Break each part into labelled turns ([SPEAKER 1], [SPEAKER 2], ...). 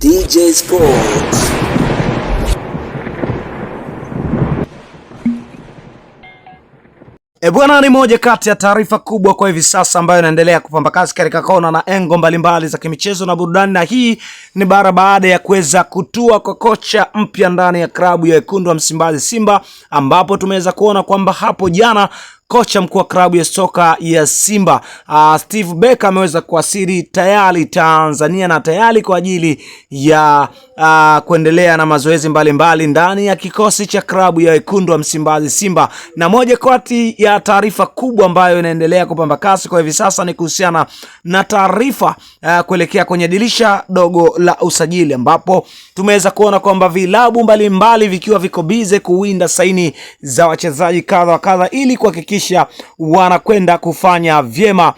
[SPEAKER 1] DJ Sports.
[SPEAKER 2] Bwana, ni moja kati ya taarifa kubwa kwa hivi sasa ambayo inaendelea kupamba kasi katika kona na engo mbalimbali za kimichezo na burudani, na hii ni baada ya kuweza kutua kwa kocha mpya ndani ya klabu ya Wekundu wa Msimbazi Simba, ambapo tumeweza kuona kwamba hapo jana kocha mkuu wa klabu ya soka ya Simba Steve Barker ameweza kuwasili tayari Tanzania na tayari kwa ajili ya kuendelea na mazoezi mbalimbali ndani ya kikosi cha klabu ya Wekundu wa Msimbazi Simba. Na moja kati ya taarifa kubwa ambayo inaendelea kupamba kasi kwa hivi sasa ni kuhusiana na taarifa kuelekea kwenye dirisha dogo la usajili, ambapo tumeweza kuona kwamba vilabu mbalimbali vikiwa viko bize kuwinda saini za wachezaji kadha wa kadha ili kuhakikisha wanakwenda kufanya vyema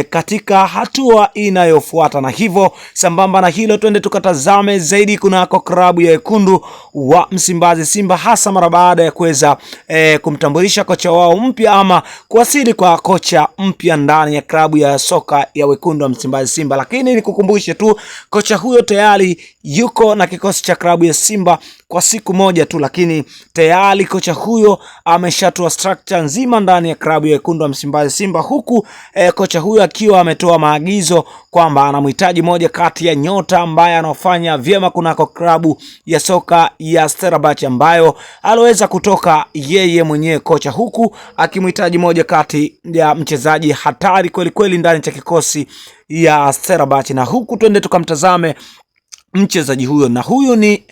[SPEAKER 2] katika hatua inayofuata. Na hivyo sambamba na hilo, twende tukatazame zaidi kunako klabu ya Wekundu wa Msimbazi Simba, hasa mara baada ya kuweza kumtambulisha kocha wao mpya ama kuwasili kwa kocha mpya ndani ya klabu ya soka ya Wekundu wa Msimbazi Simba. Lakini nikukumbushe tu, kocha huyo tayari yuko na kikosi cha klabu ya Simba kwa siku moja tu, lakini tayari kocha huyo ameshatua structure nzima ndani ya klabu ya Wekundu wa Msimbazi Simba, huku kocha huyo akiwa ametoa maagizo kwamba anamhitaji moja kati ya nyota ambaye anafanya vyema kunako klabu ya soka ya Stellenbosch, ambayo aliweza kutoka yeye mwenyewe kocha, huku akimhitaji moja kati ya mchezaji hatari kweli kweli ndani ya kikosi ya Stellenbosch. Na huku twende tukamtazame mchezaji huyo, na huyo ni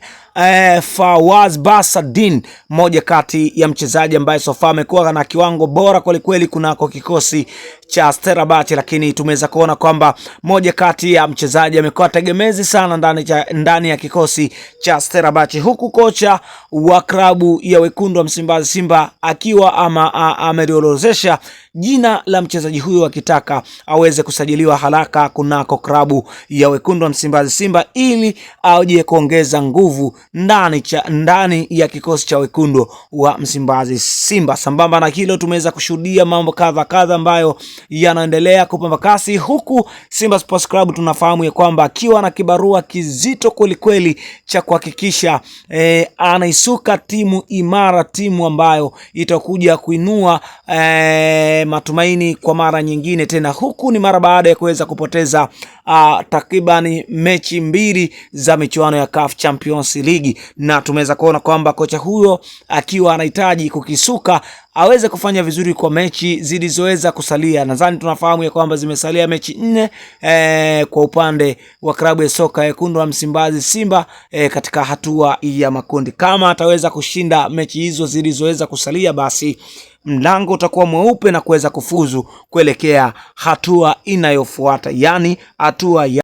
[SPEAKER 2] Fawaz Basadin, moja kati ya mchezaji ambaye sofa amekuwa na kiwango bora kweli kweli kunako kikosi cha Stellenbosch, lakini tumeweza kuona kwamba moja kati ya mchezaji amekuwa tegemezi sana ndani ya kikosi cha Stellenbosch, huku kocha wa klabu ya Wekundu wa Msimbazi Simba akiwa ameliorodhesha jina la mchezaji huyo akitaka aweze kusajiliwa haraka kunako klabu ya Wekundu wa Msimbazi Simba ili aje kuongeza nguvu ndani ya kikosi cha Wekundu wa Msimbazi Simba. Sambamba na hilo, tumeweza kushuhudia mambo kadha ambayo yanaendelea kupamba kasi, huku Simba Sports Club tunafahamu ya kwamba akiwa na kibarua kizito kweli kweli cha kuhakikisha anaisuka timu imara, timu ambayo itakuja kuinua matumaini kwa mara nyingine tena, huku ni mara baada ya kuweza kupoteza takriban mechi mbili za michuano ya CAF Champions League. Na tumeweza kuona kwamba kocha huyo akiwa anahitaji kukisuka aweze kufanya vizuri kwa mechi zilizoweza kusalia. Nadhani tunafahamu ya kwamba zimesalia mechi 4 kwa upande wa klabu ya soka ya Wekundu wa Msimbazi Simba katika hatua ya makundi. Kama ataweza kushinda mechi hizo zilizoweza kusalia, basi mlango utakuwa mweupe na kuweza kufuzu kuelekea hatua inayofuata, yani hatua ya